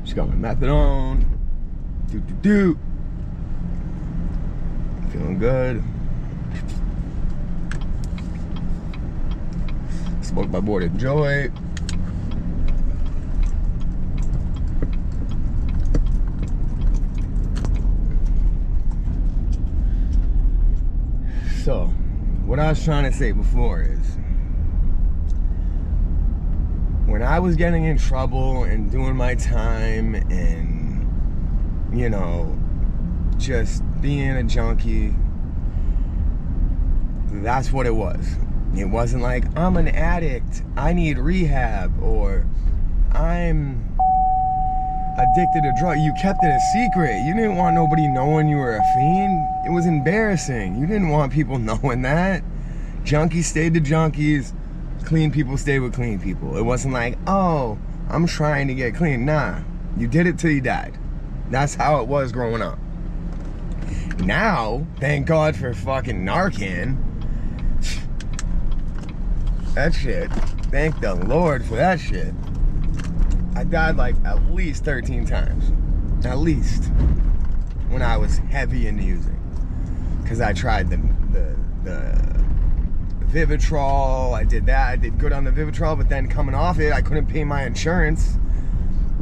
Just got my methadone. Do. Feeling good. Smoked my boy Joy. So, what I was trying to say before is, when I was getting in trouble and doing my time and, you know, just being a junkie, that's what it was. It wasn't like, I'm an addict, I need rehab, or I'm addicted to drugs. You kept it a secret. You didn't want nobody knowing you were a fiend. It was embarrassing. You didn't want people knowing that. Junkies stayed to junkies. Clean people stayed with clean people. It wasn't like, oh, I'm trying to get clean. Nah, you did it till you died. That's how it was growing up. Now, thank God for fucking Narcan. That shit, thank the Lord for that shit. I died like at least 13 times. At least. When I was heavy into using. Because I tried the Vivitrol. I did that. I did good on the Vivitrol, but then coming off it, I couldn't pay my insurance.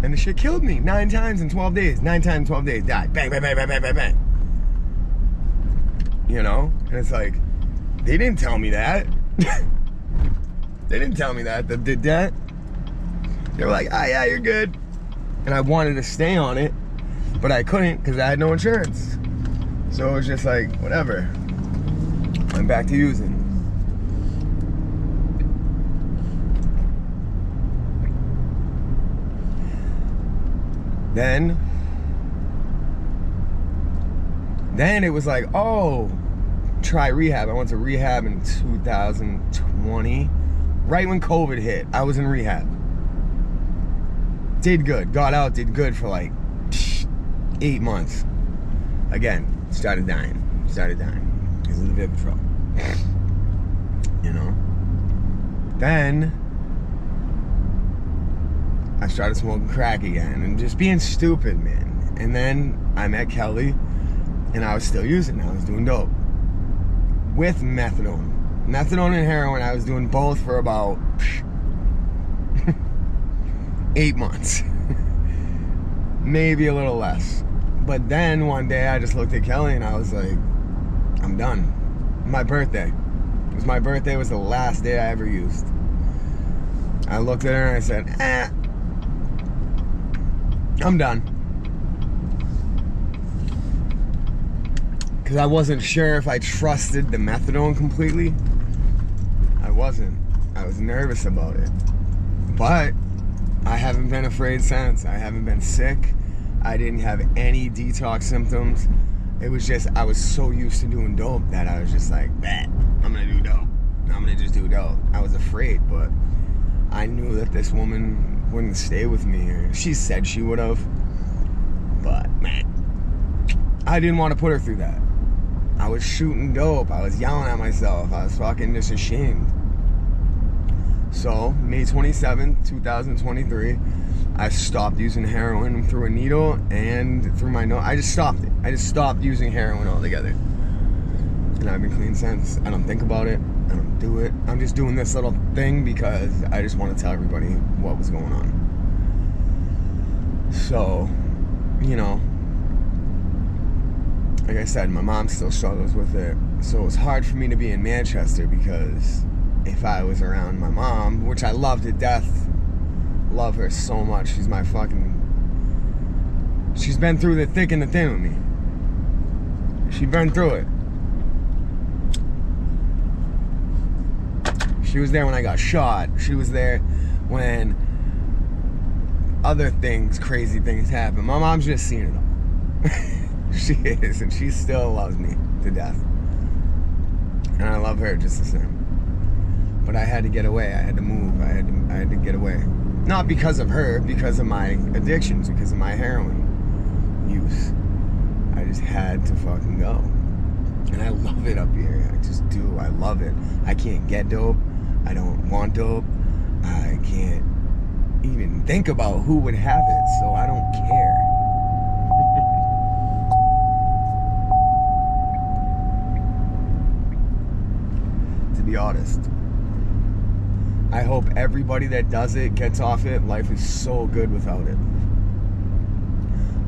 And the shit killed me 9 times in 12 days. 9 times in 12 days. Died. Bang, bang, bang, bang, bang, bang, bang. You know? And it's like, they didn't tell me that. They didn't tell me that. They did that. They were like, yeah, you're good. And I wanted to stay on it, but I couldn't because I had no insurance. So it was just like, whatever. I'm back to using. Then it was like, oh, try rehab. I went to rehab in 2020. Right when COVID hit, I was in rehab. Did good. Got out, did good for like 8 months. Again, started dying. Because of the Vivitrol. You know? Then I started smoking crack again and just being stupid, man. And then I met Kelly and I was still using it. I was doing dope. With methadone. Methadone and heroin, I was doing both for about 8 months. Maybe a little less. But then one day I just looked at Kelly and I was like, I'm done. My birthday. It was my birthday. It was the last day I ever used. I looked at her and I said, I'm done. Because I wasn't sure if I trusted the methadone completely. I wasn't. I was nervous about it. But I haven't been afraid since. I haven't been sick. I didn't have any detox symptoms. It was just, I was so used to doing dope that I was just like, I'm gonna do dope. I'm gonna just do dope. I was afraid, but I knew that this woman wouldn't stay with me. Or she said she would have. But, man, I didn't want to put her through that. I was shooting dope. I was yelling at myself. I was fucking just ashamed. So, May 27th, 2023, I stopped using heroin through a needle and through my nose. I just stopped it. I just stopped using heroin altogether. And I've been clean since. I don't think about it. I don't do it. I'm just doing this little thing because I just want to tell everybody what was going on. So, you know, like I said, my mom still struggles with it. So it was hard for me to be in Manchester because if I was around my mom, which I love to death, love her so much. She's my fucking... She's been through the thick and the thin with me. She's been through it. She was there when I got shot. She was there when other things, crazy things happened. My mom's just seen it all. She is, and she still loves me to death. And I love her just the same. But I had to get away. I had to move. I had to get away. Not because of her, because of my addictions, because of my heroin use. I just had to fucking go. And I love it up here. I just do. I love it. I can't get dope. I don't want dope. I can't even think about who would have it, so I don't care. To be honest. I hope everybody that does it gets off it. Life is so good without it.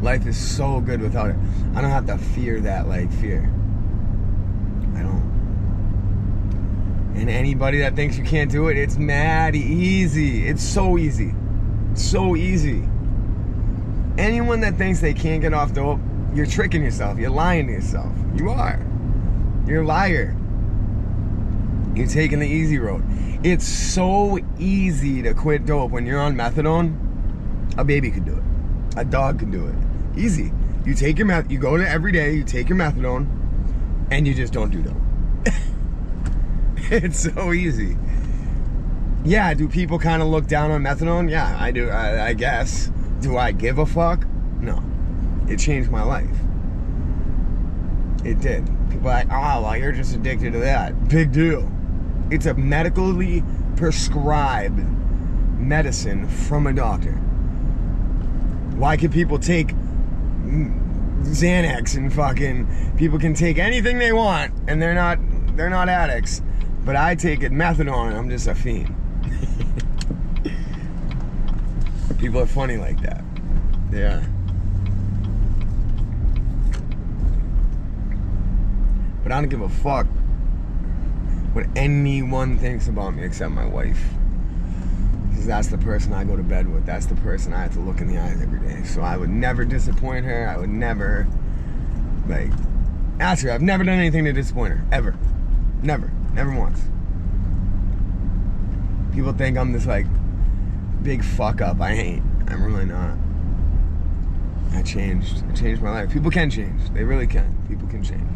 Life is so good without it. I don't have to fear that like fear. I don't. And anybody that thinks you can't do it, it's mad easy. It's so easy. So easy. Anyone that thinks they can't get off dope, you're tricking yourself. You're lying to yourself. You are. You're a liar. You're taking the easy road. It's so easy to quit dope when you're on methadone. A baby could do it. A dog can do it. Easy. You take your you go to every day, you take your methadone, and you just don't do dope. It's so easy. Yeah, do people kind of look down on methadone? Yeah, I do, I guess. Do I give a fuck? No. It changed my life. It did. People are like, oh, well, you're just addicted to that. Big deal. It's a medically prescribed medicine from a doctor. Why can people take Xanax and fucking... People can take anything they want and they're not addicts. But I take it methadone and I'm just a fiend. People are funny like that. They are. But I don't give a fuck what anyone thinks about me except my wife. Because that's the person I go to bed with. That's the person I have to look in the eyes every day. So I would never disappoint her. I would never, like, ask her. I've never done anything to disappoint her. Ever. Never. Never once. People think I'm this, like, big fuck up. I ain't. I'm really not. I changed. I changed my life. People can change. They really can. People can change.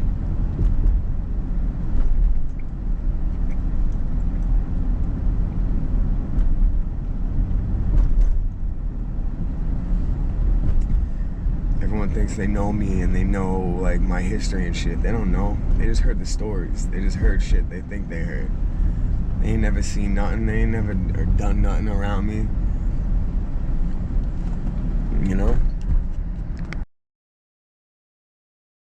Everyone thinks they know me and they know like my history and shit. They don't know. They just heard the stories. They just heard shit they think they heard. They ain't never seen nothing. They ain't never done nothing around me. You know?